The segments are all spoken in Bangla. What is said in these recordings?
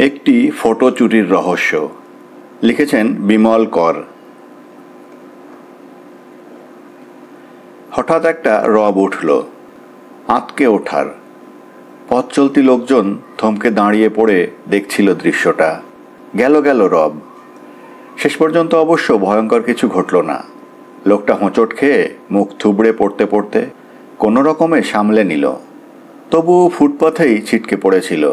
একটি ফটো চুরির রহস্য লিখেছেন বিমল কর। হঠাৎ একটা রব উঠল, আঁতকে ওঠার। পথ চলতি লোকজন থমকে দাঁড়িয়ে পড়ে দেখছিল দৃশ্যটা। গেল গেল রব। শেষ পর্যন্ত অবশ্য ভয়ঙ্কর কিছু ঘটল না। লোকটা হোঁচট খেয়ে মুখ থুবড়ে পড়তে পড়তে কোনো রকমে সামলে নিল। তবু ফুটপাথেই ছিটকে পড়েছিল।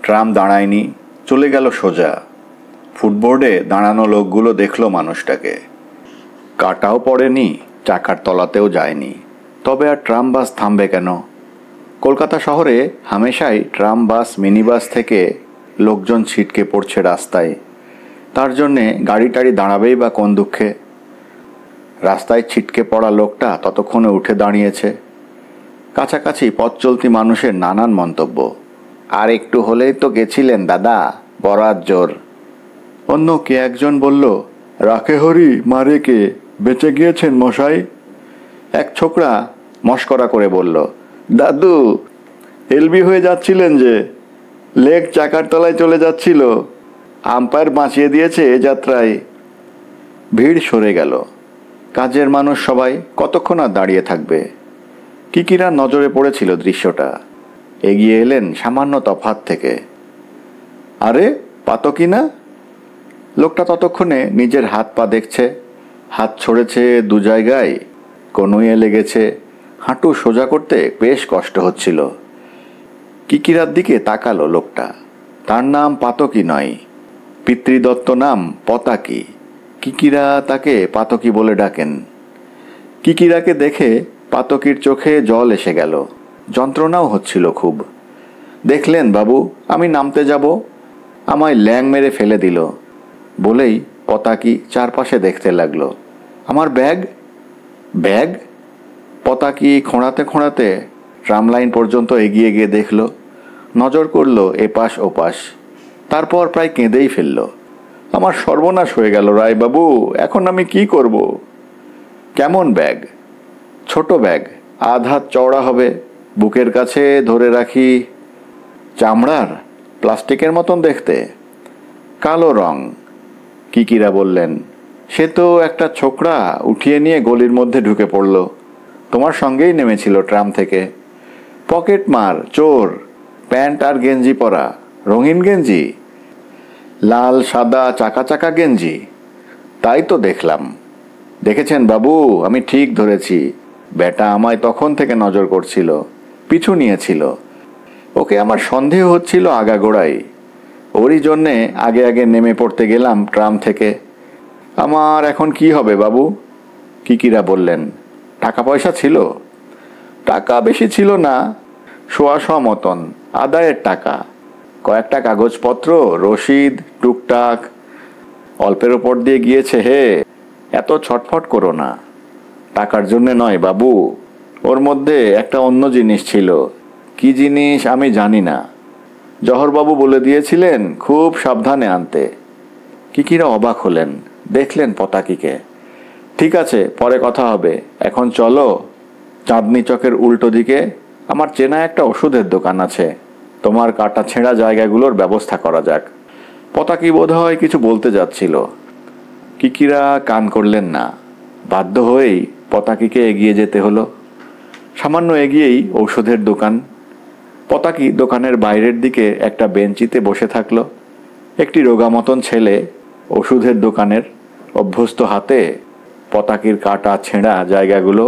ট্রাম দাঁড়ায়নি, চলে গেল সোজা। ফুটবোর্ডে দাঁড়ানো লোকগুলো দেখল মানুষটাকে। কাটাও পড়েনি, চাকার তলাতেও যায়নি। তবে আর ট্রাম বাস থামবে কেন? কলকাতা শহরে হামেশাই ট্রাম বাস মিনি বাস থেকে লোকজন ছিটকে পড়ছে রাস্তায়। তার জন্যে গাড়ি টাড়ি দাঁড়াবেই বা কোন দুঃখে? রাস্তায় ছিটকে পড়া লোকটা ততক্ষণে উঠে দাঁড়িয়েছে। কাছাকাছি পথ চলতি মানুষের নানান মন্তব্য। আর একটু হলেই তো গেছিলেন দাদা, বরাত জোর। অন্য কে একজন বলল, রাখে হরি মারে কে, বেঁচে গিয়েছেন মশাই। এক ছোকরা মস্করা করে বলল, দাদু এলবি হয়ে যাচ্ছিলেন যে, লেগ চাকার তলায় চলে যাচ্ছিল, আম্পায়ার বাঁচিয়ে দিয়েছে এ যাত্রায়। ভিড় সরে গেল। কাজের মানুষ সবাই কতক্ষণ আর দাঁড়িয়ে থাকবে? কিকিরা নজরে পড়েছিল দৃশ্যটা। এগিয়ে এলেন সামান্য তফাৎ থেকে। আরে পাতকি না? লোকটা ততক্ষণে নিজের হাত পা দেখছে। হাত ছড়েছে দু জায়গায়, কনুইয়ে লেগেছে। হাঁটু সোজা করতে বেশ কষ্ট হচ্ছিল। কিকিরার দিকে তাকালো লোকটা। তার নাম পাতকি নয়, পিতৃদত্ত নাম পতাকি। কিকিরা তাকে পাতকি বলে ডাকেন। কিকিরাকে দেখে পাতকির চোখে জল এসে গেল। যন্ত্রণাও হচ্ছিল খুব। দেখলেন বাবু, আমি নামতে যাব, আমায় ল্যাং মেরে ফেলে দিল। বলেই পতাকি চারপাশে দেখতে লাগলো। আমার ব্যাগ ব্যাগ পতাকি খোঁড়াতে খোঁড়াতে ট্রাম লাইন পর্যন্ত এগিয়ে গিয়ে দেখল। নজর করল এপাশ ওপাশ। তারপর প্রায় কেঁদেই ফেলল। আমার সর্বনাশ হয়ে গেল রায়বাবু, এখন আমি কি করব? কেমন ব্যাগ? ছোট ব্যাগ, আধ হাত চওড়া হবে, বুকের কাছে ধরে রাখি। চামড়ার, প্লাস্টিকের মতন দেখতে, কালো রং। কিকিরা বললেন, সে তো একটা ছোকরা উঠিয়ে নিয়ে গলির মধ্যে ঢুকে পড়ল। তোমার সঙ্গেই নেমেছিল ট্রাম থেকে। পকেট মার, চোর, প্যান্ট আর গেঞ্জি পরা, রঙিন গেঞ্জি, লাল সাদা চাকা চাকা গেঞ্জি। তাই তো দেখলাম। দেখেছেন বাবু, আমি ঠিক ধরেছি। বেটা আমায় তখন থেকে নজর করছিল, পিছু নিয়েছিল। ওকে আমার সন্দেহ হচ্ছিল আগাগোড়াই। ওরই জন্যে আগে আগে নেমে পড়তে গেলাম ট্রাম থেকে। আমার এখন কি হবে বাবু? কিকিরা বললেন, টাকা পয়সা ছিল? টাকা বেশি ছিল না, 100 মতন আদায়ের টাকা। কয়েকটা কাগজপত্র, রসিদ, টুকটাক। অল্পের ওপর দিয়ে গিয়েছে হে। এত ছটফট করো না। টাকার জন্যে নয় বাবু, ওর মধ্যে একটা অন্য জিনিস ছিল। কি জিনিস আমি জানি না। জহরবাবু বলে দিয়েছিলেন খুব সাবধানে আনতে। কিকিরা অবাক হলেন, দেখলেন পতাকিকে। ঠিক আছে, পরে কথা হবে, এখন চলো। চাঁদনি চকের উল্টো দিকে আমার চেনা একটা ওষুধের দোকান আছে। তোমার কাটা ছেঁড়া জায়গাগুলোর ব্যবস্থা করা যাক। পতাকি বোধহয় কিছু বলতে যাচ্ছিল। কিকিরা কান করলেন না। বাধ্য হয়েই পতাকিকে এগিয়ে যেতে হলো। সামান্য এগিয়েই ঔষধের দোকান। পতাকি দোকানের বাইরের দিকে একটা বেঞ্চিতে বসে থাকলো। একটি রোগা মতন ছেলে ওষুধের দোকানের অভ্যস্ত হাতে পতাকির কাটা ছেঁড়া জায়গাগুলো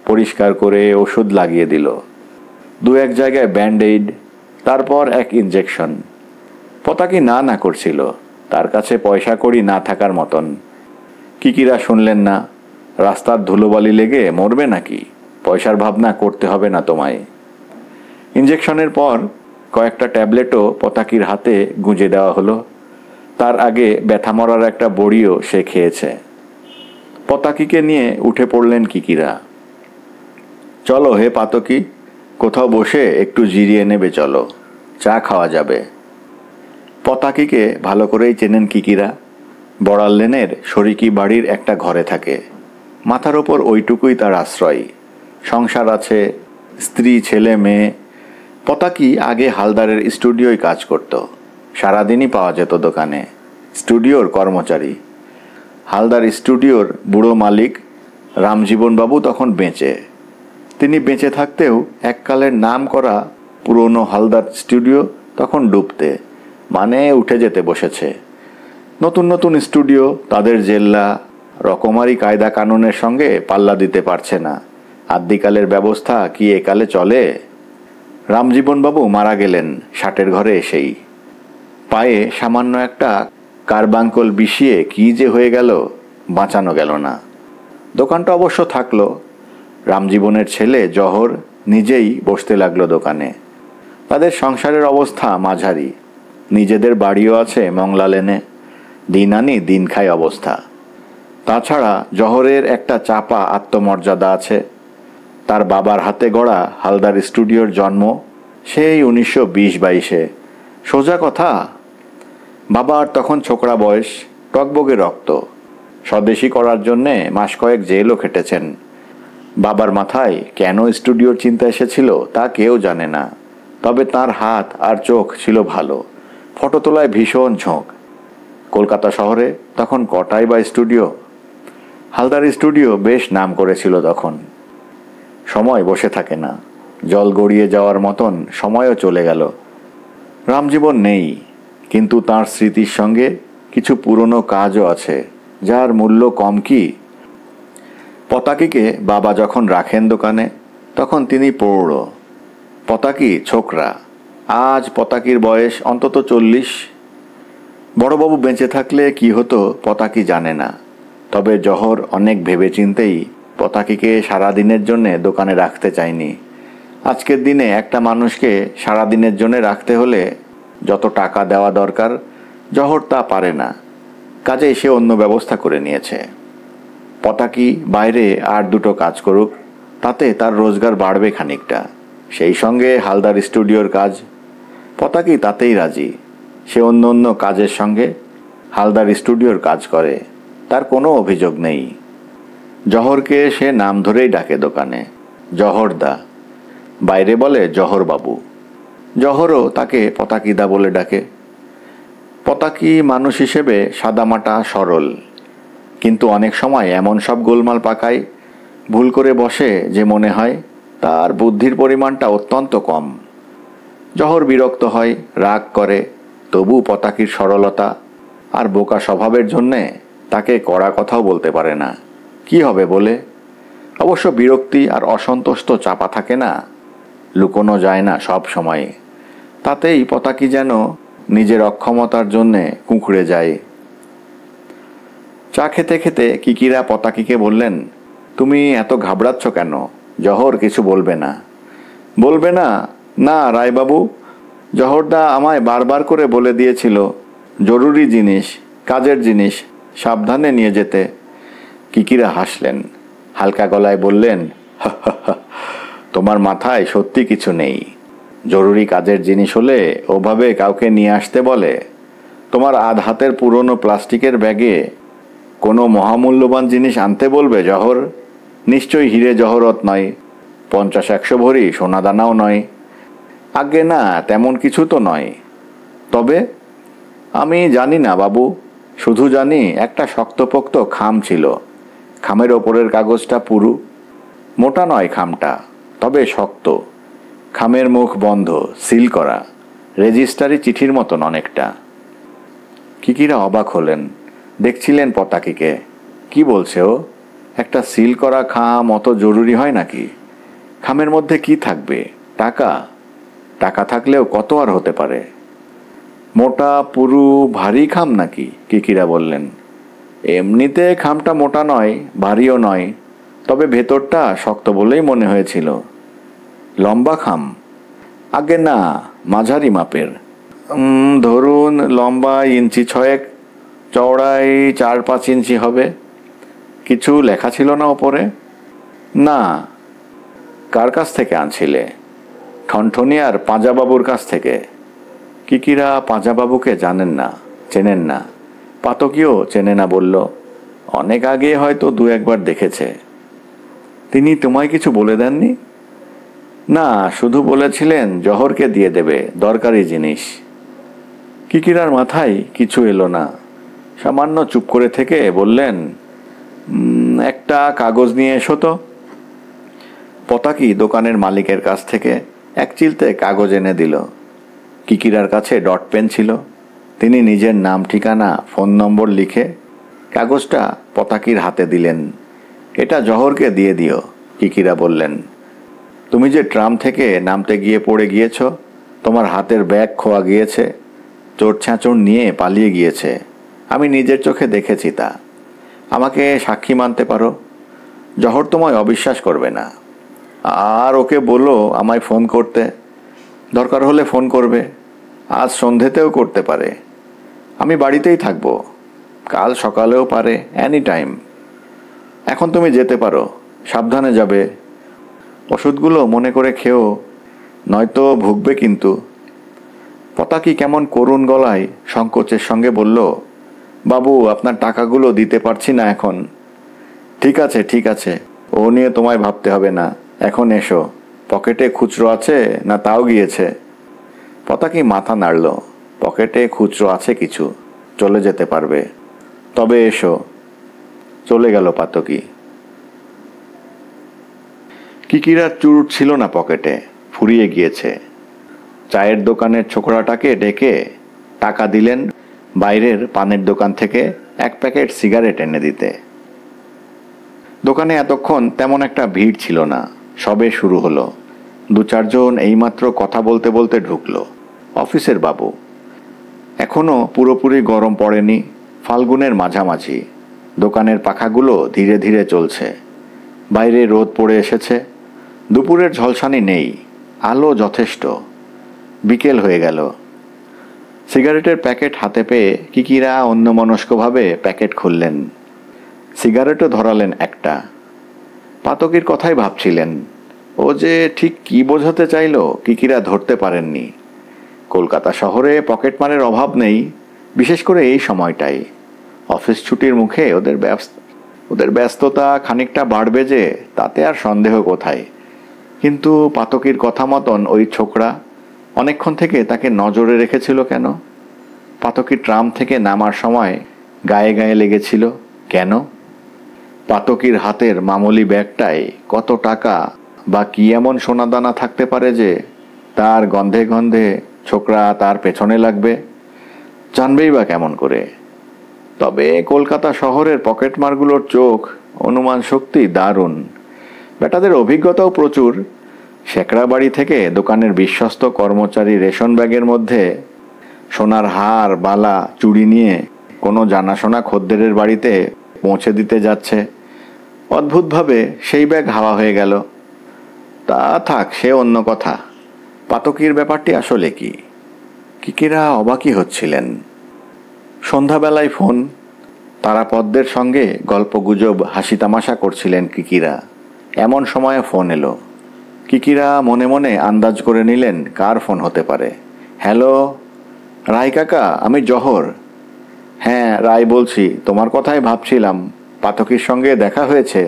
পরিষ্কার করে ওষুধ লাগিয়ে দিল। দু এক জায়গায় ব্যান্ডেড, তারপর এক ইনজেকশন। পতাকি না না করছিল, তার কাছে পয়সা কড়ি না থাকার মতন। কিকিরা শুনলেন না। রাস্তার ধুলোবালি লেগে মরবে নাকি? পয়সার ভাবনা করতে হবে না তোমায়। ইনজেকশনের পর কয়েকটা ট্যাবলেটও পতাকির হাতে গুঁজে দেওয়া হলো। তার আগে ব্যথা মরার একটা বড়িও সে খেয়েছে। পতাকিকে নিয়ে উঠে পড়লেন কিকিরা। চলো হে পাতকি, কোথাও বসে একটু জিরিয়ে নেবে, চলো, চা খাওয়া যাবে। পতাকিকে ভালো করেই চেনেন কিকিরা। বড়াল লেনের শরিকি বাড়ির একটা ঘরে থাকে। মাথার ওপর ওইটুকুই তার আশ্রয়। সংসার আছে, স্ত্রী ছেলে মেয়ে। পতাকি আগে হালদারের স্টুডিওয় কাজ করত। সারাদিনই পাওয়া যেত দোকানে। স্টুডিওর কর্মচারী, হালদার স্টুডিওর বুড়ো মালিক রামজীবনবাবু তখন বেঁচে। তিনি বেঁচে থাকতেও এককালের নাম করা পুরনো হালদার স্টুডিও তখন ডুবতে, মানে উঠে যেতে বসেছে। নতুন নতুন স্টুডিও তাদের জেল্লা রকমারি কায়দা কানুনের সঙ্গে পাল্লা দিতে পারছে না। আদ্যিকালের ব্যবস্থা কি একালে চলে? রামজীবনবাবু মারা গেলেন 60-এর ঘরে এসেই। পায়ে সামান্য একটা কারবাঙ্কল বিষিয়ে কি যে হয়ে গেল, বাঁচানো গেল না। দোকানটা অবশ্য থাকলো। রামজীবনের ছেলে জহর নিজেই বসতে লাগলো দোকানে। তাদের সংসারের অবস্থা মাঝারি। নিজেদের বাড়িও আছে মংলা লেনে। দিন আনি দিন খাই অবস্থা। তাছাড়া জহরের একটা চাপা আত্মমর্যাদা আছে। তার বাবার হাতে গড়া হালদার স্টুডিওর জন্ম সেই 1920-22-এ। সোজা কথা, বাবার তখন ছোকরা বয়স, টকবগে রক্ত। স্বদেশী করার জন্যে মাস কয়েক জেলও খেটেছেন। বাবার মাথায় কেন স্টুডিওর চিন্তা এসেছিল তা কেউ জানে না। তবে তার হাত আর চোখ ছিল ভালো, ফটো তোলায় ভীষণ ঝোঁক। কলকাতা শহরে তখন কটাই বা স্টুডিও। হালদার স্টুডিও বেশ নাম করেছিল তখন। সময় বসে থাকে না, জল গড়িয়ে যাওয়ার মতন সময়ও চলে গেল। রামজীবন নেই, কিন্তু তার স্মৃতির সঙ্গে কিছু পুরনো কাজও আছে যার মূল্য কম কি। পতাকিকে বাবা যখন রাখেন দোকানে তখন তিনি প্রৌঢ়, পতাকি ছোকরা। আজ পতাকির বয়স অন্তত 40। বড়বাবু বেঁচে থাকলে কি হতো পতাকি জানে না। তবে জহর অনেক ভেবেচিন্তেই পতাকিকে সারাদিনের জন্যে দোকানে রাখতে চায়নি। আজকের দিনে একটা মানুষকে সারাদিনের জন্য রাখতে হলে যত টাকা দেওয়া দরকার, জহর তা পারে না। কাজেই সে অন্য ব্যবস্থা করে নিয়েছে। পতাকি বাইরে আর দুটো কাজ করুক, তাতে তার রোজগার বাড়বে খানিকটা। সেই সঙ্গে হালদার স্টুডিওর কাজ। পতাকি তাতেই রাজি। সে অন্য অন্য কাজের সঙ্গে হালদার স্টুডিওর কাজ করে, তার কোনো অভিযোগ নেই। জহরকে সে নাম ধরেই ডাকে দোকানে, জহরদা। বাইরে বলে জহরবাবু। জহরও তাকে পতাকিদা বলে ডাকে। পতাকি মানুষ হিসেবে সাদামাটা সরল, কিন্তু অনেক সময় এমন সব গোলমাল পাকায়, ভুল করে বসে যে মনে হয় তার বুদ্ধির পরিমাণটা অত্যন্ত কম। জহর বিরক্ত হয়, রাগ করে, তবু পতাকির সরলতা আর বোকা স্বভাবের জন্যে তাকে কড়া কথাও বলতে পারে না। কি হবে বলে? অবশ্য বিরক্তি আর অসন্তোষ তো চাপা থাকে না, লুকোনো যায় না সব সময়। তাতেই পতাকি যেন নিজের অক্ষমতার জন্যে কুঁকড়ে যায়। চা খেতে খেতে কিকিরা পতাকিকে বললেন, তুমি এত ঘাবড়াচ্ছ কেন? জহর কিছু বলবে না। বলবে না? না রায়বাবু, জহরদা আমায় বারবার করে বলে দিয়েছিল জরুরি জিনিস, কাজের জিনিস, সাবধানে নিয়ে যেতে। কিকিরা হাসলেন, হালকা গলায় বললেন, তোমার মাথায় সত্যি কিছু নেই। জরুরি কাজের জিনিস হলে ওভাবে কাউকে নিয়ে আসতে বলে? তোমার আধ হাতের পুরনো প্লাস্টিকের ব্যাগে কোনো মহামূল্যবান জিনিস আনতে বলবে জহর? নিশ্চয়ই হিরে জহরত নয়, 50-100 ভরি সোনাদানাও নয়। আগে না, তেমন কিছু তো নয়। তবে আমি জানি না বাবু, শুধু জানি একটা শক্তপোক্ত খাম ছিল। খামের ওপরের কাগজটা পুরু, মোটা নয় খামটা, তবে শক্ত। খামের মুখ বন্ধ, সিল করা, রেজিস্ট্রারি চিঠির মতন অনেকটা। কিকিরা অবাক হলেন, দেখছিলেন পতাকিকে। কি বলছে ও? একটা সিল করা খাম অত জরুরি হয় নাকি? খামের মধ্যে কি থাকবে? টাকা? টাকা থাকলেও কত আর হতে পারে? মোটা পুরু ভারী খাম নাকি? কিকিরা বললেন, এমনিতে খামটা মোটা নয়, ভারীও নয়, তবে ভেতরটা শক্ত বলেই মনে হয়েছিল। লম্বা খাম? আগে না, মাঝারি মাপের। ধরুন লম্বা 6 ইঞ্চি, চওড়াই 4-5 ইঞ্চি হবে। কিছু লেখা ছিল না ওপরে? না। কার কাছ থেকে আনছিলে? ঠনঠনিয়ার পাঁজাবাবুর কাছ থেকে। কিকিরা পাঁজাবাবুকে জানেন না, চেনেন না। পাতকিও চেনে না বলল, অনেক আগে হয়তো 2-1 বার দেখেছে। তিনি তোমায় কিছু বলে দেননি? না, শুধু বলেছিলেন জহরকে দিয়ে দেবে, দরকারি জিনিস। কিকিরার মাথায় কিছু এলো না। সামান্য চুপ করে থেকে বললেন, একটা কাগজ নিয়ে এসো তো। পতাকি দোকানের মালিকের কাছ থেকে এক চিলতে কাগজ এনে দিল। কিকিরার কাছে ডট পেন ছিল। তিনি নিজের নাম, ঠিকানা, ফোন নম্বর লিখে কাগজটা পতাকির হাতে দিলেন। এটা জহরকে দিয়ে দিও, কিকিরা বললেন। তুমি যে ট্রাম থেকে নামতে গিয়ে পড়ে গিয়েছ, তোমার হাতের ব্যাগ খোয়া গিয়েছে, চোর ছ্যাঁচড় নিয়ে পালিয়ে গিয়েছে, আমি নিজের চোখে দেখেছি তা। আমাকে সাক্ষী মানতে পারো। জহর তোমায় অবিশ্বাস করবে না। আর ওকে বলো আমায় ফোন করতে, দরকার হলে ফোন করবে, আজ সন্ধেতেও করতে পারে। আমি বাড়িতেই থাকবো, কাল সকালেও পারে, এনি টাইম। এখন তুমি যেতে পারো, সাবধানে যাবে। ওষুধগুলো মনে করে খেও, নয়তো ভুগবে কিন্তু। পতাকি কেমন করুণ গলায় সংকোচের সঙ্গে বলল, বাবু, আপনার টাকাগুলো দিতে পারছি না এখন। ঠিক আছে, ঠিক আছে, ও নিয়ে তোমায় ভাবতে হবে না। এখন এসো। পকেটে খুচরো আছে না তাও গিয়েছে? পতাকি মাথা নাড়ল। পকেটে খুচরো আছে কিছু, চলে যেতে পারবে। তবে এসো। চলে গেল পাতকি। কিকিরার চুরুট ছিল না পকেটে, ফুরিয়ে গিয়েছে। চায়ের দোকানের ছোকরাটাকে ডেকে টাকা দিলেন বাইরের পানের দোকান থেকে এক প্যাকেট সিগারেট এনে দিতে। দোকানে এতক্ষণ তেমন একটা ভিড় ছিল না, সবে শুরু হলো। দু চারজন এইমাত্র কথা বলতে বলতে ঢুকলো। অফিসের বাবু। এখনো পুরোপুরি গরম পড়েনি, ফাল্গুনের মাঝামাঝি। দোকানের পাখাগুলো ধীরে ধীরে চলছে। বাইরে রোদ পড়ে এসেছে। দুপুরের ঝলসানি নেই, আলো যথেষ্ট। বিকেল হয়ে গেল। সিগারেটের প্যাকেট হাতে পেয়ে কিকিরা অন্যমনস্কভাবে প্যাকেট খুললেন। সিগারেটও ধরালেন একটা। পাতকির কথাই ভাবছিলেন। ও যে ঠিক কি বোঝাতে চাইল কিকিরা ধরতে পারেননি। কলকাতা শহরে পকেটমারের অভাব নেই, বিশেষ করে এই সময়টাই। অফিস ছুটির মুখে ওদের ব্যস্ততা খানিকটা বাড়বে যে, তাতে আর সন্দেহ কোথায়। কিন্তু পাতকির কথা মতন ওই ছোকরা অনেকক্ষণ থেকে তাকে নজরে রেখেছিল কেন? পাতকি ট্রাম থেকে নামার সময় গায়ে গায়ে লেগেছিল কেন? পাতকির হাতের মামুলি ব্যাগটায় কত টাকা বা কি এমন সোনাদানা থাকতে পারে যে তার গন্ধে গন্ধে ছোকরা তার পেছনে লাগবে? জানবেই বা কেমন করে? তবে কলকাতা শহরের পকেটমারগুলোর চোখ, অনুমান শক্তি দারুণ। বেটাদের অভিজ্ঞতাও প্রচুর। শেকড়া বাড়ি থেকে দোকানের বিশ্বস্ত কর্মচারী রেশন ব্যাগের মধ্যে সোনার হার, বালা, চুড়ি নিয়ে কোনো জানাশোনা খদ্দেরের বাড়িতে পৌঁছে দিতে যাচ্ছে। অদ্ভুতভাবে সেই ব্যাগ হাওয়া হয়ে গেল। তা থাক, সে অন্য কথা। পাতকির ব্যাপারটি আসলে কি? কিকিরা অবাকই হচ্ছিলেন। সন্ধ্যাবেলায় ফোন। তারাপদ্মের সঙ্গে গল্পগুজব, হাসি তামাশা করছিলেন কিকিরা। এমন সময়ে ফোন এলো। কিকিরা মনে মনে আন্দাজ করে নিলেন কার ফোন হতে পারে। হ্যালো, রায় কাকা, আমি জহর। হ্যাঁ, রায় বলছি। তোমার কথাই ভাবছিলাম। পাতকির সঙ্গে দেখা হয়েছে?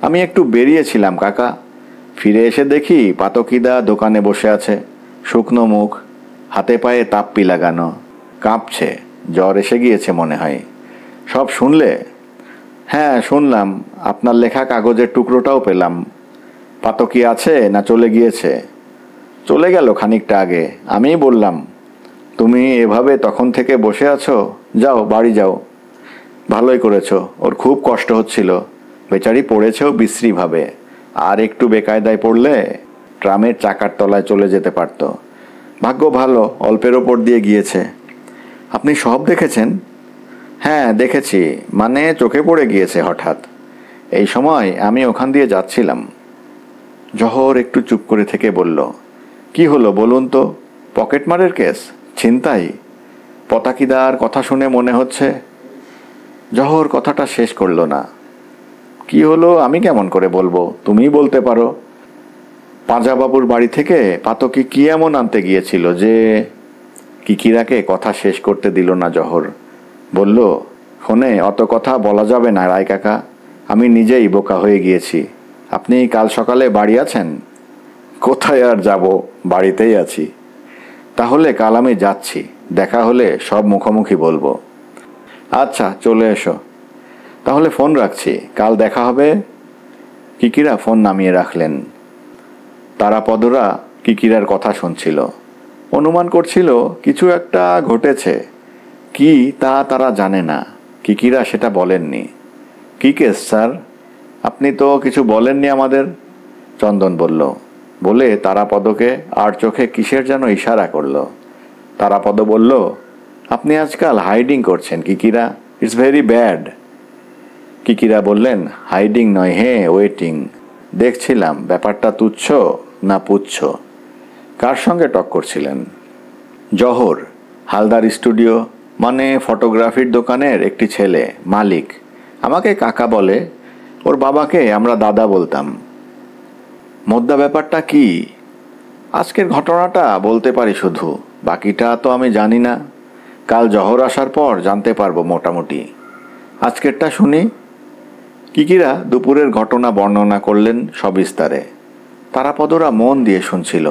আমি একটু বেরিয়েছিলাম কাকা, ফিরে এসে দেখি পাতকিদা দোকানে বসে আছে, শুকনো মুখ, হাতে পায়ে তাপ্পি লাগানো, কাঁপছে। জ্বর এসে গিয়েছে মনে হয়। সব শুনলে? হ্যাঁ, শুনলাম। আপনার লেখা কাগজের টুকরোটাও পেলাম। পাতকি আছে না চলে গিয়েছে? চলে গেল খানিকটা আগে। আমিই বললাম, তুমি এভাবে তখন থেকে বসে আছো, যাও বাড়ি যাও। ভালোই করেছো। ওর খুব কষ্ট হচ্ছিল, বেচারি পড়েছেও বিশ্রীভাবে। আর একটু বেকায়দায় পড়লে ট্রামের চাকার তলায় চলে যেতে পারত। ভাগ্য ভালো, অল্পের ওপর দিয়ে গিয়েছে। আপনি সব দেখেছেন? হ্যাঁ দেখেছি, মানে চোখে পড়ে গিয়েছে হঠাৎ। এই সময় আমি ওখান দিয়ে যাচ্ছিলাম। জহর একটু চুপ করে থেকে বলল, কি হলো বলুন তো? পকেটমারের কেস? ছিনতাই? পতাকিদার কথা শুনে মনে হচ্ছে। জহর কথাটা শেষ করল না। কি হলো আমি কেমন করে বলবো, তুমিই বলতে পারো। পাঁজাবাবুর বাড়ি থেকে পাতকি কি এমন আনতে গিয়েছিল যে? কিকিরাকে কথা শেষ করতে দিল না জহর। বলল, ফোনে অত কথা বলা যাবে না রায় কাকা, আমি নিজেই বোকা হয়ে গিয়েছি। আপনি কাল সকালে বাড়ি আছেন? কোথায় আর যাব, বাড়িতেই আছি। তাহলে কাল আমি যাচ্ছি, দেখা হলে সব মুখোমুখি বলবো। আচ্ছা, চলে এসো। তাহলে ফোন রাখছি, কাল দেখা হবে। কিকিরা ফোন নামিয়ে রাখলেন। তারাপদরা কিকিরার কথা শুনছিল, অনুমান করছিল কিছু একটা ঘটেছে। কি তা তারা জানে না। কিকিরা সেটা বলেননি। কি কেস স্যার? আপনি তো কিছু বলেননি আমাদের, চন্দন বলল। বলে তারাপদকে আর চোখে কিসের যেন ইশারা করল। তারাপদ বলল, আপনি আজকাল হাইডিং করছেন Kikira, it's very bad. Kikira বললেন, হাইডিং নয় হে, ওয়েটিং। দেখছিলাম ব্যাপারটা তুচ্ছ না পুচ্ছ। কার সঙ্গে টক করছিলেন? জহর, হালদার স্টুডিও মানে ফটোগ্রাফির দোকানের একটি ছেলে, মালিক। আমাকে কাকা বলে, ওর বাবাকে আমরা দাদা বলতাম। মোদ্দা ব্যাপারটা কি? আজকের ঘটনাটা বলতে পারি শুধু, বাকিটা তো আমি জানি না। কাল জহর আসার পর জানতে পারবো মোটামুটি। আজকেরটা শুনি। কিকিরা দুপুরের ঘটনা বর্ণনা করলেন সবিস্তারে। তারাপদরা মন দিয়ে শুনছিল।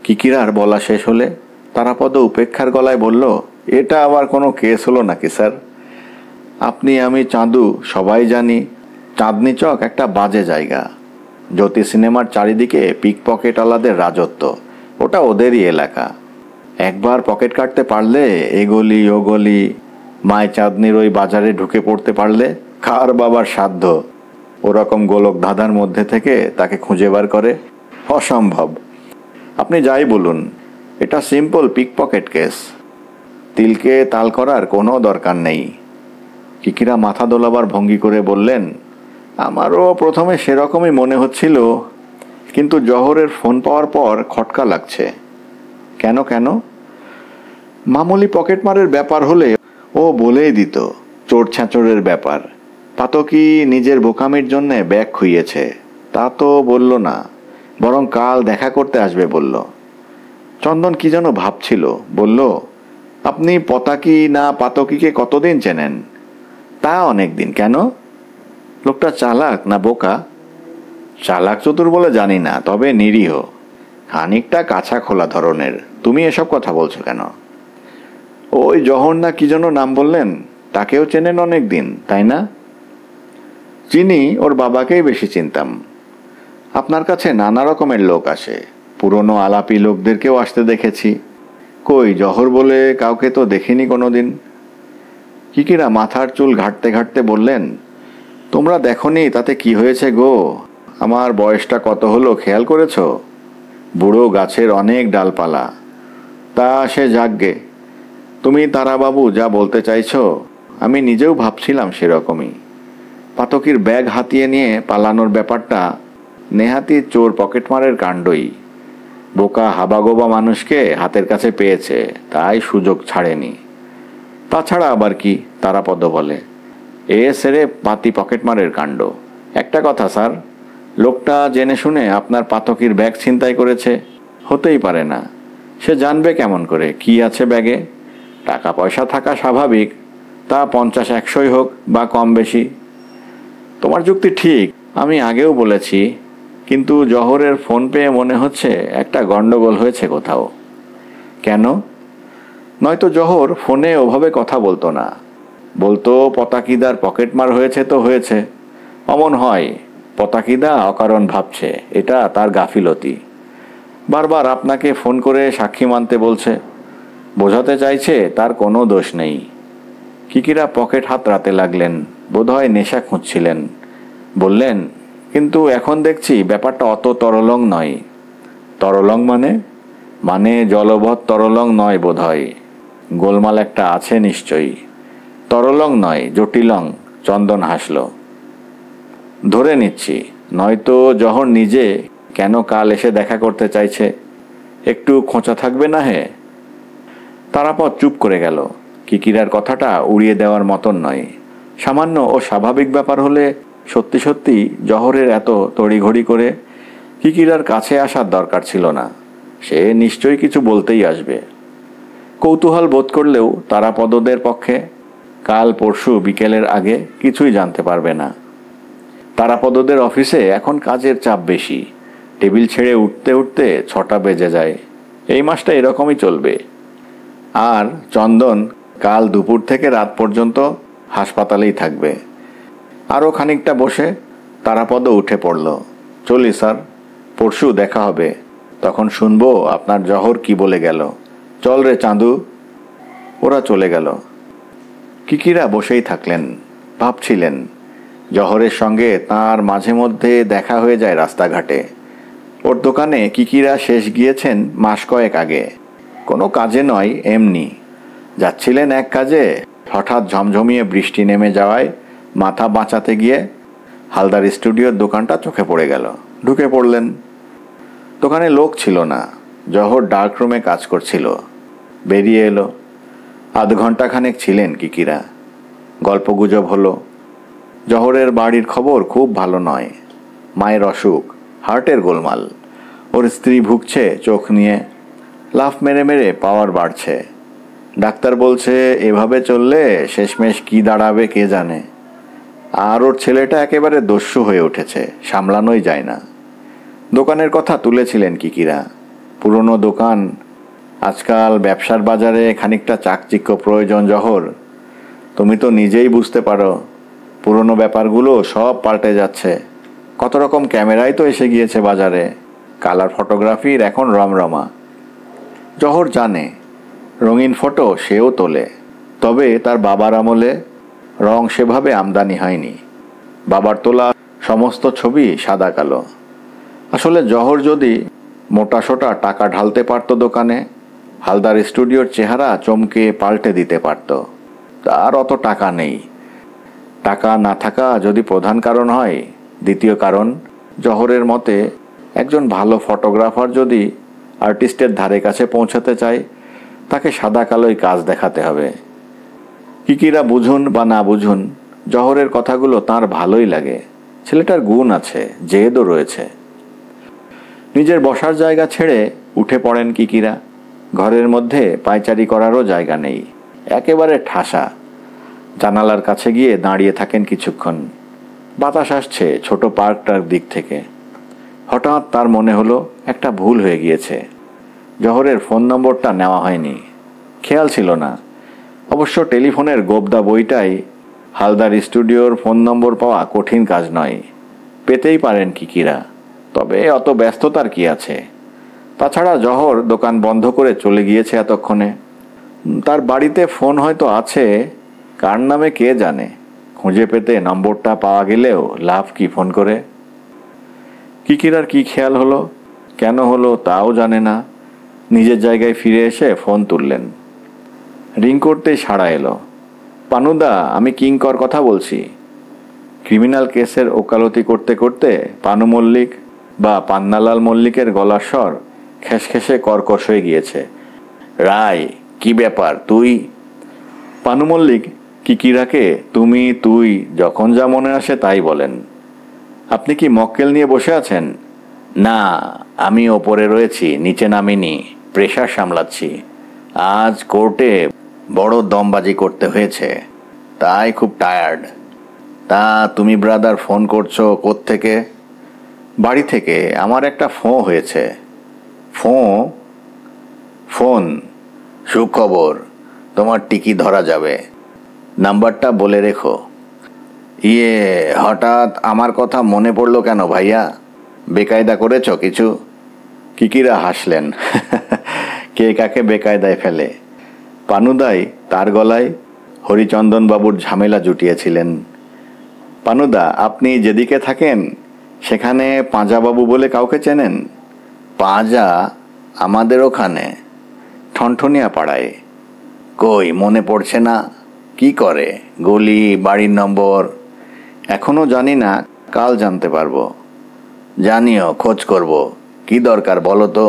কিকিরার বলা শেষ হলে তারাপদ উপেক্ষার গলায় বলল, এটা আবার কোনো কেস হলো নাকি স্যার? আপনি আমি চাঁদু সবাই জানি চাঁদনি চক একটা বাজে জায়গা। জ্যোতি সিনেমার চারিদিকে পিকপকেট আলাদের রাজত্ব, ওটা ওদেরই এলাকা। একবার পকেট কাটতে পারলে এগলি ওগলি মায় চাঁদনির ওই বাজারে ঢুকে পড়তে পারলে কার বাবার সাধ্য ওরকম গোলক ধাঁধার মধ্যে থেকে তাকে খুঁজে বার করে? অসম্ভব। আপনি যাই বলুন, এটা সিম্পল পিকপকেট কেস। তিলকে তাল করার কোনো দরকার নেই। কিকিরা মাথা দোলাবার ভঙ্গি করে বললেন, আমারও প্রথমে সেরকমই মনে হচ্ছিল, কিন্তু জহরের ফোন পাওয়ার পর খটকা লাগছে। কেন কেন? মামুলি পকেটমারের ব্যাপার হলে ও বলেই দিত চোর ছ্যাঁচোরের ব্যাপার। পাতকি নিজের বোকামির জন্যে ব্যাগ খুইয়েছে, তা তো বলল না, বরং কাল দেখা করতে আসবে বলল। চন্দন কি যেন ভাবছিল, বলল, আপনি পতাকি না পাতকিকে কতদিন চেনেন? তা অনেক দিন। কেন? লোকটা চালাক না বোকা? চালাক চতুর বলে জানি না, তবে নিরীহ, খানিকটা কাছা খোলা ধরনের। তুমি এসব কথা বলছো কেন? ওই জহর না কি যেন নাম বললেন, তাকেও চেনেন অনেক দিন, তাই না? চিনি, ওর বাবাকেই বেশি চিনতাম। আপনার কাছে নানা রকমের লোক আসে, পুরনো আলাপি লোকদেরকেও আসতে দেখেছি। কই জহর বলে কাউকে তো দেখিনি কোনোদিন। কিকিরা মাথার চুল ঘাটতে ঘাটতে বললেন, তোমরা দেখনি তাতে কি হয়েছে গো? আমার বয়সটা কত হলো খেয়াল করেছ? বুড়ো গাছের অনেক ডালপালা। তা সে যাকগে, তুমি তারাবাবু যা বলতে চাইছো আমি নিজেও ভাবছিলাম সেরকমই। পাতকির ব্যাগ হাতিয়ে নিয়ে পালানোর ব্যাপারটা নেহাতি চোর পকেটমারের কাণ্ডই। বোকা হাবাগোবা মানুষকে হাতের কাছে পেয়েছে, তাই সুযোগ ছাড়েনি। তাছাড়া আবার কি? তারাপদ বলে, এ সেরে পাতি পকেটমারের কাণ্ড। একটা কথা স্যার, লোকটা জেনে শুনে আপনার পাতকির ব্যাগ ছিনতাই করেছে? হতেই পারে না। সে জানবে কেমন করে কি আছে ব্যাগে? টাকা পয়সা থাকা স্বাভাবিক, তা 50-100 হোক বা কম বেশি। তোমার যুক্তি ঠিক, আমি আগেও বলেছি, কিন্তু জহরের ফোন পেয়ে মনে হচ্ছে একটা গন্ডগোল হয়েছে কোথাও। কেন? নয়তো জহর ফোনে ওভাবে কথা বলতো না। বলতো পতাকিদার পকেটমার হয়েছে তো হয়েছে। অমন হয় পতাকিদা অকারণ ভাবছে, এটা তার গাফিলতি। বারবার আপনাকে ফোন করে সাক্ষী মানতে বলছে, বোঝাতে চাইছে তার কোনো দোষ নেই। কিকিরা পকেট হাত রাতে লাগলেন, বোধহয় নেশা খুঁজছিলেন। বললেন, কিন্তু এখন দেখছি ব্যাপারটা অত তরলং নয়। তরলং মানে? মানে জলবৎ তরলং নয় বোধহয়, গোলমাল একটা আছে নিশ্চয়ই। তরলং নয়, জটিলং। চন্দন হাসল। ধরে নিচ্ছি, নয়তো জহর নিজে কেন কাল এসে দেখা করতে চাইছে। একটু খোঁচা থাকবে না হে? তারাপদ চুপ করে গেল। কিকিরার কথাটা উড়িয়ে দেওয়ার মতন নয়। সামান্য ও স্বাভাবিক ব্যাপার হলে সত্যি সত্যি জহরের এত তড়িঘড়ি করে কিকিরার কাছে আসার দরকার ছিল না। সে নিশ্চয়ই কিছু বলতেই আসবে। কৌতূহল বোধ করলেও তারাপদদের পক্ষে কাল পরশু বিকেলের আগে কিছুই জানতে পারবে না। তারাপদদের অফিসে এখন কাজের চাপ বেশি। টেবিল ছেড়ে উঠতে উঠতে 6টা বেজে যায়। এই মাসটা এরকমই চলবে। আর চন্দন কাল দুপুর থেকে রাত পর্যন্ত হাসপাতালেই থাকবে। আরও খানিকটা বসে তারাপদ উঠে পড়ল। চলি স্যার, পরশু দেখা হবে, তখন শুনবো আপনার জহর কি বলে গেল। চল রে চাঁদু। ওরা চলে গেল। কিকিরা বসেই থাকলেন, ভাবছিলেন। জহরের সঙ্গে তার মাঝে মধ্যে দেখা হয়ে যায় রাস্তাঘাটে। ওর দোকানে কিকিরা শেষ গিয়েছেন মাস কয়েক আগে, কোনো কাজে নয়, এমনি যাচ্ছিলেন এক কাজে। হঠাৎ ঝমঝমিয়ে বৃষ্টি নেমে যাওয়ায় মাথা বাঁচাতে গিয়ে হালদার স্টুডিওর দোকানটা চোখে পড়ে গেল। ঢুকে পড়লেন। দোকানে লোক ছিল না, জহর ডার্ক রুমে কাজ করছিল। বেরিয়ে এলো। আধ ঘন্টাখানেক ছিলেন কিকিরা। গল্পগুজব হলো। জহরের বাড়ির খবর খুব ভালো নয়। মায়ের অসুখ, হার্টের গোলমাল। ওর স্ত্রী ভুগছে চোখ নিয়ে। লাফ মেরে মেরে পাওয়ার বাড়ছে। ডাক্তার বলছে এভাবে চললে শেষমেশ কি দাঁড়াবে কে জানে। আর ওর ছেলেটা একেবারে দস্যু হয়ে উঠেছে, সামলানোই যায় না। দোকানের কথা তুলেছিলেন কিকিরা। পুরনো দোকান, আজকাল ব্যবসার বাজারে খানিকটা চাকচিক্য প্রয়োজন জহর। তুমি তো নিজেই বুঝতে পারো, পুরনো ব্যাপারগুলো সব পাল্টে যাচ্ছে। কত রকম ক্যামেরাই তো এসে গিয়েছে বাজারে। কালার ফটোগ্রাফির এখন রমরমা। জহর জানে, রঙিন ফটো সেও তোলে, তবে তার বাবার আমলে রং সেভাবে আমদানি হয়নি। বাবার তোলা সমস্ত ছবি সাদা কালো। আসলে জহর যদি মোটাসোটা টাকা ঢালতে পারত দোকানে, হালদার স্টুডিওর চেহারা চমকে পাল্টে দিতে পারত। তার অত টাকা নেই। টাকা না থাকা যদি প্রধান কারণ হয়, দ্বিতীয় কারণ, জহরের মতে একজন ভালো ফটোগ্রাফার যদি আর্টিস্টের ধারে কাছে পৌঁছাতে চায়, তাকে সাদা কালোই কাজ দেখাতে হবে। কিকিরা বুঝুন বা না বুঝুন, জহরের কথাগুলো তার ভালোই লাগে। ছেলেটার গুণ আছে, জেদও রয়েছে। নিজের বসার জায়গা ছেড়ে উঠে পড়েন কিকিরা। ঘরের মধ্যে পায়চারি করারও জায়গা নেই, একেবারে ঠাসা। জানালার কাছে গিয়ে দাঁড়িয়ে থাকেন কিছুক্ষণ। বাতাস আসছে ছোট পার্কটার দিক থেকে। হঠাৎ তার মনে হলো একটা ভুল হয়ে গিয়েছে। জহরের ফোন নম্বরটা নেওয়া হয়নি, খেয়াল ছিল না। অবশ্য টেলিফোনের গোবদা বইটাই হালদার স্টুডিওর ফোন নম্বর পাওয়া কঠিন কাজ নয়, পেতেই পারেন কিকিরা। তবে অত ব্যস্ততার কি আছে? তাছাড়া জহর দোকান বন্ধ করে চলে গিয়েছে এতক্ষণে। তার বাড়িতে ফোন হয়তো আছে, কার নামে কে জানে। খুঁজে পেতে নম্বরটা পাওয়া গেলেও লাভ কি ফোন করে? কিকিরার কি খেয়াল হলো, কেন হলো তাও জানে না। নিজের জায়গায় ফিরে এসে ফোন তুললেন। রিং করতেই সাড়া এলো। পানুদা, আমি কিঙ্কর কথা বলছি। ক্রিমিনাল কেসের ওকালতি করতে করতে পানু মল্লিক বা পান্নালাল মল্লিকের গলার স্বর খেসখেসে কর্কশ হয়ে গিয়েছে। রায়, কি ব্যাপার তুই? পানু মল্লিক কিকিরাকে তুমি তুই যখন যা মনে আসে তাই বলেন। আপনি কি মক্কেল নিয়ে বসে আছেন? না, আমি ওপরে রয়েছি, নিচে নামিনি, প্রেশার সামলাচ্ছি। আজ কোর্টে বড় দমবাজি করতে হয়েছে, তাই খুব টায়ার্ড। তা তুমি ব্রাদার ফোন করছো কোত্থেকে? বাড়ি থেকে। আমার একটা ফোন হয়েছে। ফোন? সুখবর, তোমার টিকি ধরা যাবে। নাম্বারটা বলে রেখো। হঠাৎ আমার কথা মনে পড়লো কেন ভাইয়া? বেকায়দা করেছ কিছু? কিকিরা হাসলেন। কে কাকে বেকায়দায় ফেলে? পানুদাই তার গলায় হরিচন্দন বাবুর ঝামেলা জুটিয়েছিলেন। পানুদা, আপনি যেদিকে থাকেন সেখানে পাঁজাবাবু বলে কাউকে চেনেন? পাঁজা? আমাদের ওখানে ঠনঠনিয়া পাড়ায়। কই মনে পড়ছে না। কি করে? গলি, বাড়ির নম্বর? এখনো জানি না, কাল জানতে পারবো। জানিও, খোঁজ করব। কি দরকার বলো তো?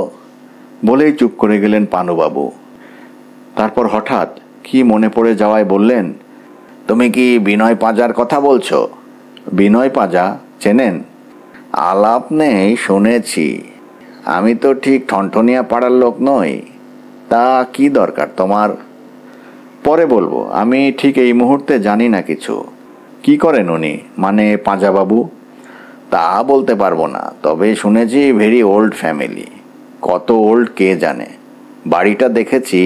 বলেই চুপ করে গেলেন পানুবাবু। তারপর হঠাৎ কি মনে পড়ে যাওয়ায় বললেন, তুমি কি বিনয় পাঁজার কথা বলছো? বিনয় পাঁজা চেনেন? আলাপ নেই, শুনেছি। আমি তো ঠিক ঠনঠনিয়া পাড়ার লোক নই। তা কি দরকার তোমার? পরে বলবো, আমি ঠিক এই মুহূর্তে জানি না কিছু। কি করেন উনি, মানে পাঁজাবাবু? তা বলতে পারবো না, তবে শুনেছি ভেরি ওল্ড ফ্যামিলি। কত ওল্ড কে জানে। বাড়িটা দেখেছি,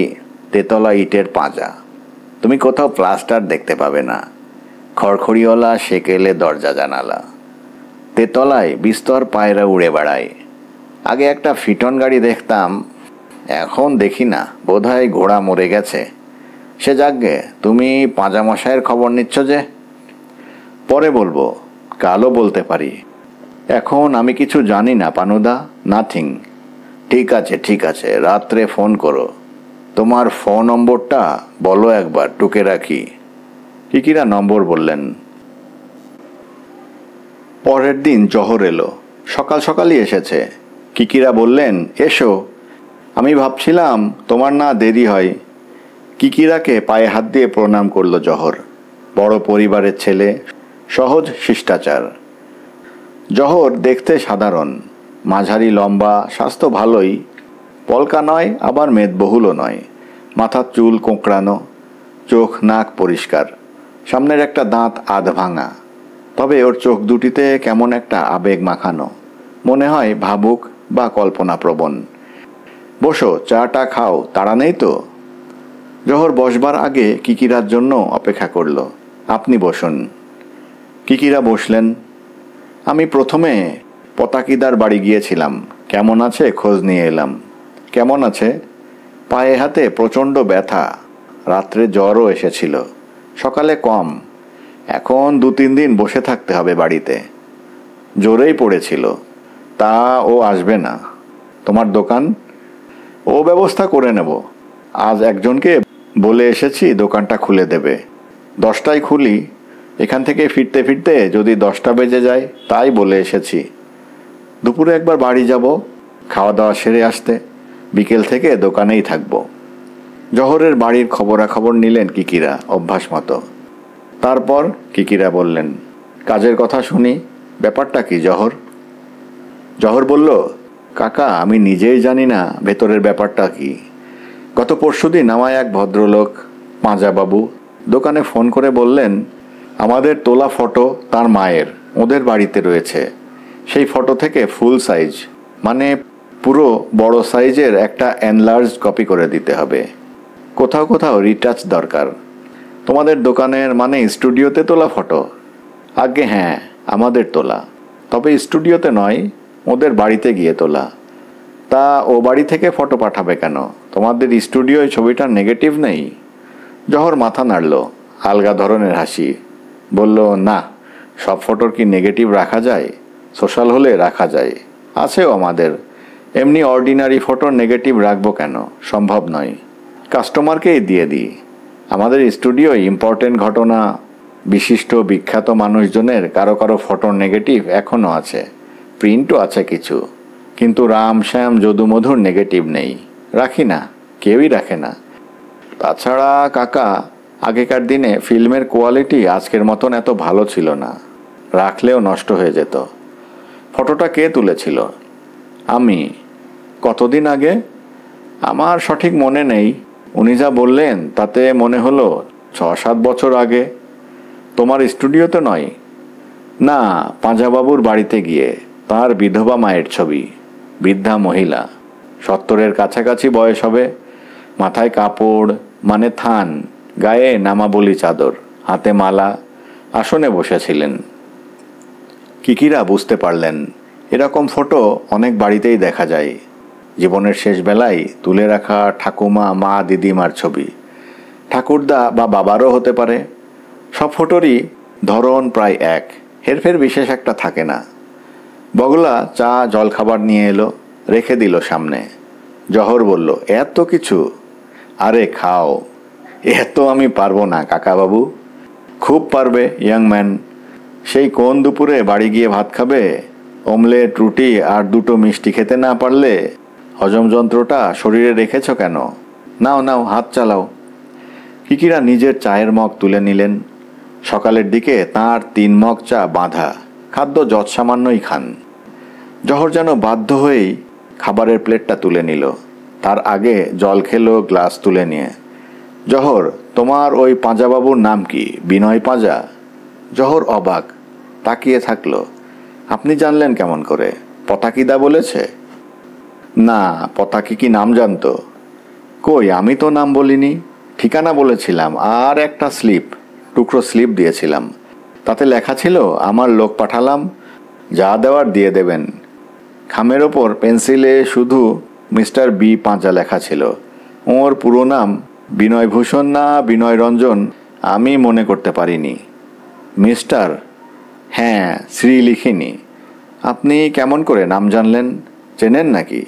তেতলা ইটের পাঁজা। তুমি কোথাও প্লাস্টার দেখতে পাবে না, খড়খড়িওয়ালা সেকেলে দরজা জানালা। তেতলায় বিস্তর পায়রা উড়ে বেড়ায়। আগে একটা ফিটন গাড়ি দেখতাম, এখন দেখি না, বোধহয় ঘোড়া মরে গেছে। সে যাকগে, তুমি পাঁজামশাইয়ের খবর নিচ্ছ যে? পরে বলবো, কালও বলতে পারি। এখন আমি কিছু জানি না পানুদা, নাথিং। ঠিক আছে, রাত্রে ফোন করো। তোমার ফোন নম্বরটা বলো একবার, টুকে রাখি। কিকিরা নম্বর বললেন। পরের দিন জহর এলো, সকাল সকালই এসেছে। কিকিরা বললেন, এসো। আমি ভাবছিলাম তোমার না দেরি হয়। কিকিরাকে পায়ে হাত দিয়ে প্রণাম করলো জহর। বড় পরিবারের ছেলে, সহজ শিষ্টাচার। জহর দেখতে সাধারণ, মাঝারি লম্বা, স্বাস্থ্য ভালোই, পলকা নয় আবার মেদবহুলও নয়। মাথার চুল কোঁকড়ানো, চোখ নাক পরিষ্কার, সামনের একটা দাঁত আধ ভাঙা। তবে ওর চোখ দুটিতে কেমন একটা আবেগ মাখানো, মনে হয় ভাবুক বা কল্পনাপ্রবণ। বসো, চাটা খাও, তাড়া নেই তো? জহর বসবার আগে কিকিরার জন্য অপেক্ষা করল। আপনি বসুন। কিকিরা বসলেন। আমি প্রথমে পতাকিদার বাড়ি গিয়েছিলাম, কেমন আছে খোঁজ নিয়ে এলাম। কেমন আছে? পায়ে হাতে প্রচণ্ড ব্যথা, রাত্রে জ্বরও এসেছিল, সকালে কম। এখন 2-3 দিন বসে থাকতে হবে বাড়িতে। জোরেই পড়েছিল। তা ও আসবে না। তোমার দোকান? ও ব্যবস্থা করে নেব। আজ একজনকে বলে এসেছি দোকানটা খুলে দেবে। 10টায় খুলি। এখান থেকে ফিরতে ফিরতে যদি 10টা বেজে যায়, তাই বলে এসেছি। দুপুরে একবার বাড়ি যাব, খাওয়া দাওয়া সেরে আসতে। বিকেল থেকে দোকানেই থাকব। জহরের বাড়ির খবরাখবর নিলেন কিকিরা অভ্যাস মতো। তারপর কিকিরা বললেন, কাজের কথা শুনি। ব্যাপারটা কি জহর? জহর বলল, কাকা, আমি নিজেই জানি না ভেতরের ব্যাপারটা কি। গত পরশুদিন আমায় এক ভদ্রলোক, পাঁজাবাবু, দোকানে ফোন করে বললেন, আমাদের তোলা ফটো তার মায়ের ওদের বাড়িতে রয়েছে। সেই ফটো থেকে ফুল সাইজ, মানে পুরো বড় সাইজের একটা এনলার্জ কপি করে দিতে হবে। কোথাও কোথাও রিটাচ দরকার। তোমাদের দোকানের মানে স্টুডিওতে তোলা ফটো? আগে হ্যাঁ, আমাদের তোলা, তবে স্টুডিওতে নয়, ওদের বাড়িতে গিয়ে তোলা। তা ও বাড়ি থেকে ফটো পাঠাবে কেন? তোমাদের স্টুডিওয় ছবিটার নেগেটিভ নেই? জহর মাথা নাড়ল, আলগা ধরনের হাসি। বলল, না, সব ফটোর কি নেগেটিভ রাখা যায়? সোশ্যাল হলে রাখা যায়, আছেও আমাদের। এমনি অর্ডিনারি ফটোর নেগেটিভ রাখবো কেন? সম্ভব নয়। কাস্টমারকেই দিয়ে দিই। আমাদের স্টুডিওয় ইম্পর্টেন্ট ঘটনা, বিশিষ্ট বিখ্যাত মানুষজনের কারো কারো ফটোর নেগেটিভ এখনও আছে, প্রিন্টও আছে কিছু। কিন্তু রাম শ্যাম যদুমধুর নেগেটিভ নেই, রাখি না, কেউই রাখে না। তাছাড়া কাকা, আগেকার দিনে ফিল্মের কোয়ালিটি আজকের মতন এত ভালো ছিল না, রাখলেও নষ্ট হয়ে যেত। ফটোটা কে তুলেছিল? আমি। কতদিন আগে? আমার সঠিক মনে নেই। উনি যা বললেন তাতে মনে হলো 6-7 বছর আগে। তোমার স্টুডিওতে নয়? না, পাঁজাবাবুর বাড়িতে গিয়ে। তার বিধবা মায়ের ছবি, বৃদ্ধা মহিলা, 70-এর কাছাকাছি বয়স হবে। মাথায় কাপড়, মানে থান, গায়ে নামাবলি চাদর, হাতে মালা, আসনে বসেছিলেন। কিকিরা বুঝতে পারলেন, এরকম ফটো অনেক বাড়িতেই দেখা যায়। জীবনের শেষ বেলায় তুলে রাখা ঠাকুমা, মা, দিদিমার ছবি, ঠাকুরদা বা বাবারও হতে পারে। সব ফটোরই ধরন প্রায় এক, হেরফের বিশেষ একটা থাকে না। বগলা চা জলখাবার নিয়ে এলো, রেখে দিল সামনে। জহর বলল, এত কিছু? আরে খাও। এত আমি পারবো না কাকাবাবু। খুব পারবে ইয়াং ম্যান। সেই কোন দুপুরে বাড়ি গিয়ে ভাত খাবে? অমলেট, রুটি আর 2টো মিষ্টি খেতে না পারলে হজম যন্ত্রটা শরীরে রেখেছ কেন? নাও নাও, হাত চালাও। কিকিরা নিজের চায়ের মগ তুলে নিলেন। সকালের দিকে তাঁর 3 মগ চা বাঁধা, খাদ্য যৎসামান্যই খান। জহর যেন বাধ্য হয়েই খাবারের প্লেটটা তুলে নিল। তার আগে জল খেলো গ্লাস তুলে নিয়ে। জহর, তোমার ওই পাঁজাবাবুর নাম কি? বিনয় পাঁজা? জহর অবাক, তাকিয়ে থাকলো। আপনি জানলেন কেমন করে? পতাকিদা বলেছে? না, পতাকি কি নাম জানতো? কই, আমি তো নাম বলিনি। ঠিকানা বলেছিলাম আর একটা টুকরো স্লিপ দিয়েছিলাম। তাতে লেখা ছিল আমার লোক পাঠালাম, যা দেওয়ার দিয়ে দেবেন। খামের ওপর পেন্সিলে শুধু মিস্টার বি পাঁচা লেখা ছিল। ওর পুরো নাম বিনয়ভূষণ না বিনয় রঞ্জন আমি মনে করতে পারিনি। মিস্টার, হ্যাঁ, শ্রী লিখিনি। আপনি কেমন করে নাম জানলেন? চেনেন নাকি?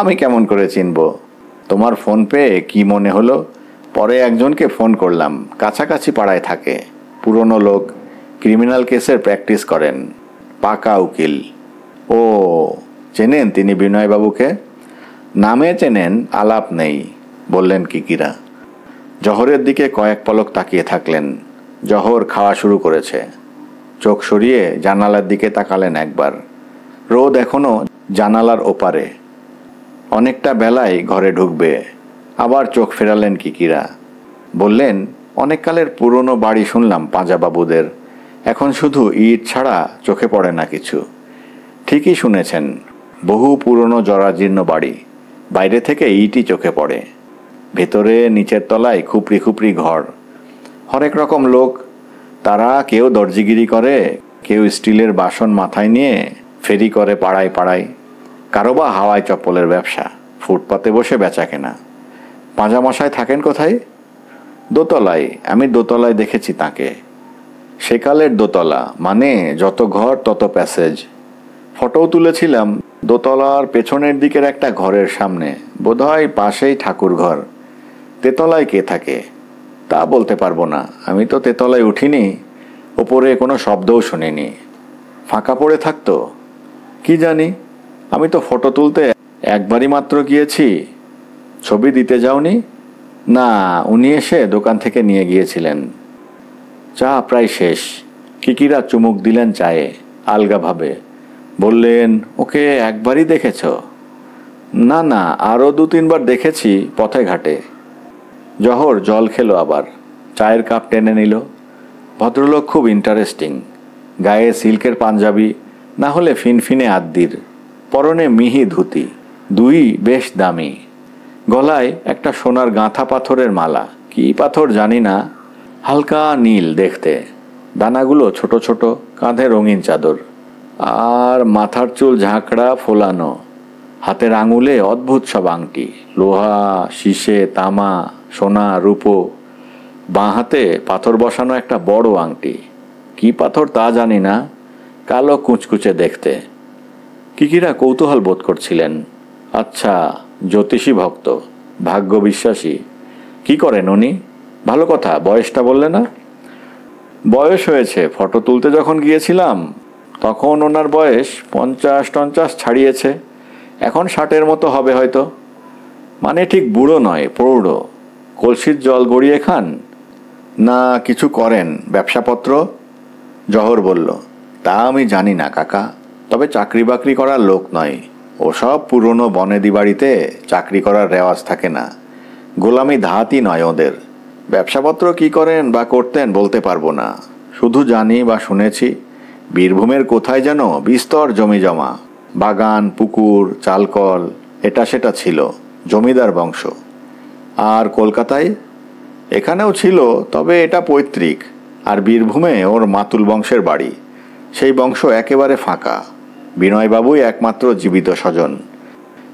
আমি কেমন করে চিনব? তোমার ফোন পেয়ে কি মনে হলো? পরে একজনকে ফোন করলাম, কাছাকাছি পাড়ায় থাকে, পুরনো লোক, ক্রিমিনাল কেসের প্র্যাকটিস করেন, পাকা উকিল। ও, চেনেন তিনি বিনয়বাবুকে? নামে চেনেন, আলাপ নেই, বললেন কিকিরা। জহরের দিকে কয়েক পলক তাকিয়ে থাকলেন। জহর খাওয়া শুরু করেছে। চোখ সরিয়ে জানালার দিকে তাকালেন একবার। রোদ এখনো জানালার ওপারে। অনেকটা বেলায় ঘরে ঢুকবে। আবার চোখ ফেরালেন কিকিরা। বললেন, অনেককালের পুরনো বাড়ি শুনলাম পাঁজাবাবুদের, এখন শুধু ইট ছাড়া চোখে পড়ে না কিছু। ঠিকই শুনেছেন, বহু পুরনো জরাজীর্ণ বাড়ি, বাইরে থেকে ইটই চোখে পড়ে। ভেতরে নিচের তলায় খুপড়ি খুপড়ি ঘর, হরেক রকম লোক। তারা কেউ দর্জিগিরি করে, কেউ স্টিলের বাসন মাথায় নিয়ে ফেরি করে পাড়ায় পাড়ায়, কারো বা হাওয়ায় চপ্পলের ব্যবসা, ফুটপাতে বসে বেচা কেনা। পাঁজামশায় থাকেন কোথায়? দোতলায়। আমি দোতলায় দেখেছি তাকে। সেকালের দোতলা, মানে যত ঘর তত প্যাসেজ। ফটোও তুলেছিলাম দোতলার পেছনের দিকের একটা ঘরের সামনে, বোধহয় পাশেই ঠাকুর ঘর। তেতলায় কে থাকে তা বলতে পারবো না, আমি তো তেতলায় উঠিনি, ওপরে কোনো শব্দও শুনিনি। ফাঁকা পড়ে থাকতো? কি জানি, আমি তো ফটো তুলতে একবারই মাত্র গিয়েছি। ছবি দিতে যাওনি? না, উনি এসে দোকান থেকে নিয়ে গিয়েছিলেন। চা প্রায় শেষ। কিকিরা চুমুক দিলেন চায়ে আলগাভাবে। বললেন, ওকে একবারই দেখেছ? না না, আরও 2-3 বার দেখেছি পথে ঘাটে। জহর জল খেলো আবার, চায়ের কাপ টেনে নিল। ভদ্রলোক খুব ইন্টারেস্টিং। গায়ে সিল্কের পাঞ্জাবি, না হলে ফিনফিনে আদ্দির, পরনে মিহি ধুতি, দুই বেশ দামি। গলায় একটা সোনার গাঁথা পাথরের মালা, কি পাথর জানি না, হালকা নীল দেখতে, দানাগুলো ছোট ছোট, কাঁধে রঙিন চাদর, আর মাথার চুল ঝাঁকড়া ফোলানো। হাতের আঙুলে অদ্ভুত সব আংটি, লোহা, শীষে, তামা, সোনা, রূপো। বাঁ হাতে পাথর বসানো একটা বড় আংটি, কি পাথর তা জানি না, কালো কুচকুচে দেখতে। কিকিরা কৌতূহল বোধ করছিলেন। আচ্ছা, জ্যোতিষী ভক্ত, ভাগ্য বিশ্বাসী। কি করেন উনি? ভালো কথা, বয়সটা বললে না? বয়স হয়েছে, ফটো তুলতে যখন গিয়েছিলাম তখন ওনার বয়স 50-50 ছাড়িয়েছে। এখন 60-এর মতো হবে হয়তো। মানে ঠিক বুড়ো নয়, প্রৌঢ়। কলসির জল গড়িয়ে খান? না কিছু করেন, ব্যবসাপত্র? জহর বলল, তা আমি জানি না কাকা, তবে চাকরি বাকরি করার লোক নয়। ওসব পুরনো বনেদি বাড়িতে চাকরি করার রেওয়াজ থাকে না, গোলামি ধাতই নয় ওদের। ব্যবসাপত্র কি করেন বা করতেন বলতে পারবো না, শুধু জানি বা শুনেছি বীরভূমের কোথায় যেন বিস্তর জমি জমা, বাগান, পুকুর, চালকল, এটা সেটা ছিল, জমিদার বংশ। আর কলকাতায়? এখানেও ছিল, তবে এটা পৈতৃক। আর বীরভূমে ওর মাতুল বংশের বাড়ি, সেই বংশ একেবারে ফাঁকা। বিনয়বাবুই একমাত্র জীবিত স্বজন।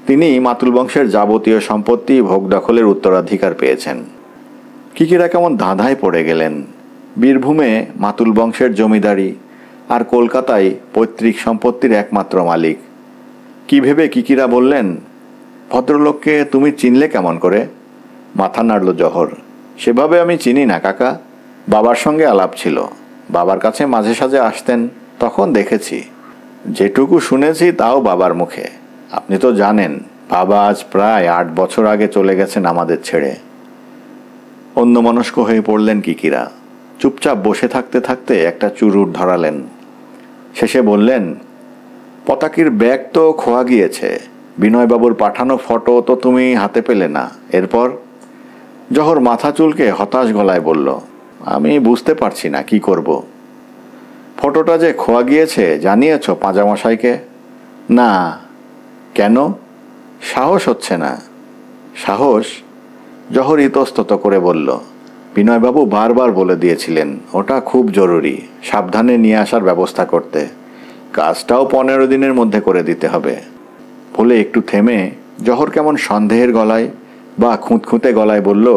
তিনি মাতুল বংশের যাবতীয় সম্পত্তি ভোগ দখলের উত্তরাধিকার পেয়েছেন। কিকিরা কেমন ধাঁধায় পড়ে গেলেন। বীরভূমে মাতুল বংশের জমিদারি, আর কলকাতায় পৈতৃক সম্পত্তির একমাত্র মালিক। কি ভেবে কিকিরা বললেন, ভদ্রলোককে তুমি চিনলে কেমন করে? মাথা নাড়ল জহর। সেভাবে আমি চিনি না কাকা, বাবার সঙ্গে আলাপ ছিল, বাবার কাছে মাঝে সাঝে আসতেন, তখন দেখেছি। যেটুকু শুনেছি তাও বাবার মুখে। আপনি তো জানেন বাবা আজ প্রায় 8 বছর আগে চলে গেছেন আমাদের ছেড়ে। অন্যমনস্ক হয়ে পড়লেন কিকিরা। চুপচাপ বসে থাকতে থাকতে একটা চুরুট ধরালেন। শেষে বললেন, পতাকির ব্যাগ তো খোয়া গিয়েছে, বিনয়বাবুর পাঠানো ফটো তো তুমি হাতে পেলে না, এরপর? জহর মাথা চুলকে হতাশ গলায় বলল, আমি বুঝতে পারছি না কি করব। ফটোটা যে খোয়া গিয়েছে জানিয়েছ পাঁজামশাইকে? না। কেন? সাহস হচ্ছে না। সাহস? জহর ইতস্তত করে বলল, বিনয়বাবু বারবার বলে দিয়েছিলেন ওটা খুব জরুরি, সাবধানে নিয়ে আসার ব্যবস্থা করতে, কাজটাও 15 দিনের মধ্যে করে দিতে হবে। বলে একটু থেমে জহর কেমন সন্দেহের গলায় বা খুঁতখুঁতে গলায় বলল,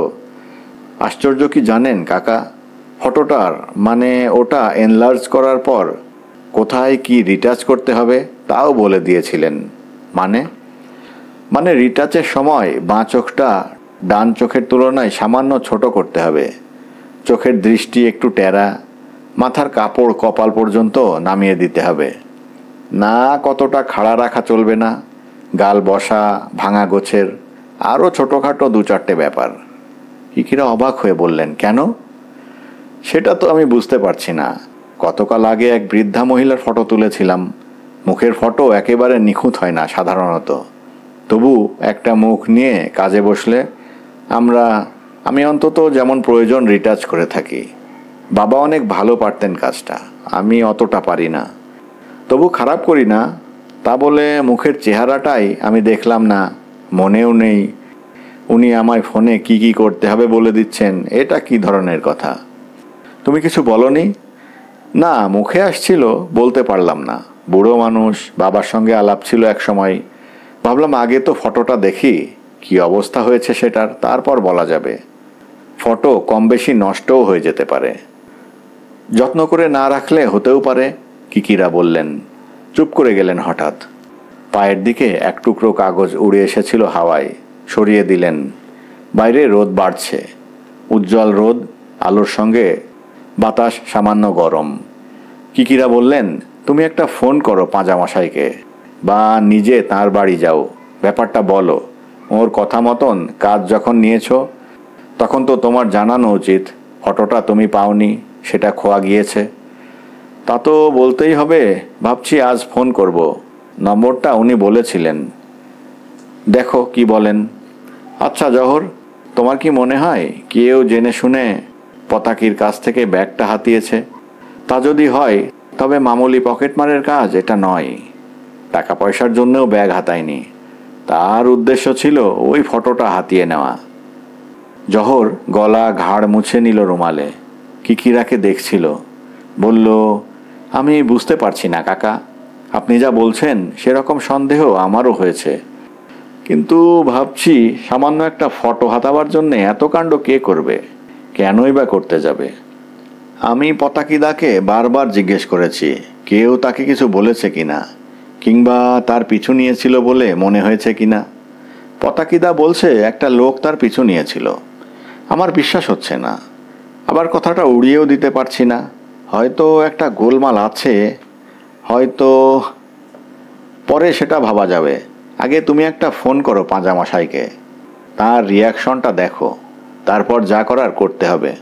আশ্চর্য কি জানেন কাকা, ফটোটার মানে ওটা এনলার্জ করার পর কোথায় কি রিটাচ করতে হবে তাও বলে দিয়েছিলেন। মানে? মানে রিটাচের সময় বাঁ চোখটা ডান চোখের তুলনায় সামান্য ছোট করতে হবে, চোখের দৃষ্টি একটু টেরা, মাথার কাপড় কপাল পর্যন্ত নামিয়ে দিতে হবে, না কতটা খাড়া রাখা চলবে না, গাল বসা, ভাঙা গোছের, আরও ছোটোখাটো 2-4টে ব্যাপার। কিকিরা অবাক হয়ে বললেন, কেন? সেটা তো আমি বুঝতে পারছি না। গতকাল আগে এক বৃদ্ধা মহিলার ফটো তুলেছিলাম, মুখের ফটো একেবারে নিখুঁত হয় না সাধারণত, তবু একটা মুখ নিয়ে কাজে বসলে আমি অন্তত যেমন প্রয়োজন রিটাচ করে থাকি। বাবা অনেক ভালো পারতেন কাজটা, আমি অতটা পারি না, তবু খারাপ করি না। তা বলে মুখের চেহারাটাই আমি দেখলাম না, মনেও নেই, উনি আমায় ফোনে কি কি করতে হবে বলে দিচ্ছেন, এটা কি ধরনের কথা? তুমি কিছু বলনি? না, মুখে আসছিল, বলতে পারলাম না। বুড়ো মানুষ, বাবার সঙ্গে আলাপ ছিল এক সময়, ভাবলাম আগে তো ফটোটা দেখি, কি অবস্থা হয়েছে সেটার, তারপর বলা যাবে। ফটো কম বেশি নষ্টও হয়ে যেতে পারে, যত্ন করে না রাখলে হতেও পারে। কিকিরা বললেন। চুপ করে গেলেন হঠাৎ। পায়ের দিকে এক টুকরো কাগজ উড়ে এসেছিল হাওয়ায়, সরিয়ে দিলেন। বাইরে রোদ বাড়ছে, উজ্জ্বল রোদ, আলোর সঙ্গে বাতাস সামান্য গরম। কিকিরা বললেন, তুমি একটা ফোন করো পাঁজামশাইকে, বা নিজে তার বাড়ি যাও, ব্যাপারটা বলো। ওর কথা মতন কাজ যখন নিয়েছো তখন তো তোমার জানানো উচিত ফটোটা তুমি পাওনি, সেটা খোয়া গিয়েছে। তা তো বলতেই হবে, ভাবছি আজ ফোন করব, নম্বরটা উনি বলেছিলেন, দেখো কি বলেন। আচ্ছা জহর, তোমার কি মনে হয় কেউ জেনে শুনে পতাকির কাছ থেকে ব্যাগটা হাতিয়েছে? তা যদি হয় তবে মামুলি পকেটমারের কাজ এটা নয়, টাকা পয়সার জন্যও ব্যাগ হাতায়নি, তার উদ্দেশ্য ছিল ওই ফটোটা হাতিয়ে নেওয়া। জহর গলা ঘাড় মুছে নিল রুমালে, কিকিরাকে দেখছিল, বলল, আমি বুঝতে পারছি না কাকা, আপনি যা বলছেন সেরকম সন্দেহ আমারও হয়েছে, কিন্তু ভাবছি সামান্য একটা ফটো হাতাবার জন্যে এত কাণ্ড কে করবে, কেনই বা করতে যাবে? আমি পতাকিদাকে বারবার জিজ্ঞেস করেছি কেউ তাকে কিছু বলেছে কিনা, কিংবা তার পিছু নিয়েছিল বলে মনে হয়েছে কিনা। পতাকিদা বলছে একটা লোক তার পিছু নিয়েছিল। আমার বিশ্বাস হচ্ছে না, আবার কথাটা উড়িয়েও দিতে পারছি না। হয়তো একটা গোলমাল আছে, হয়তো পরে সেটা ভাবা যাবে। আগে তুমি একটা ফোন করো পাঁজামশাইকে, তার রিয়াকশনটা দেখো, তারপর যা করার করতে হবে।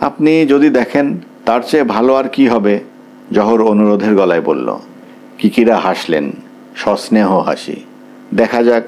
আপনি যদি দেখেন তার চেয়ে ভালো আর কি হবে, জহর অনুরোধের গলায় বলল। কিকিরা হাসলেন, সস্নেহ হাসি। দেখা যাক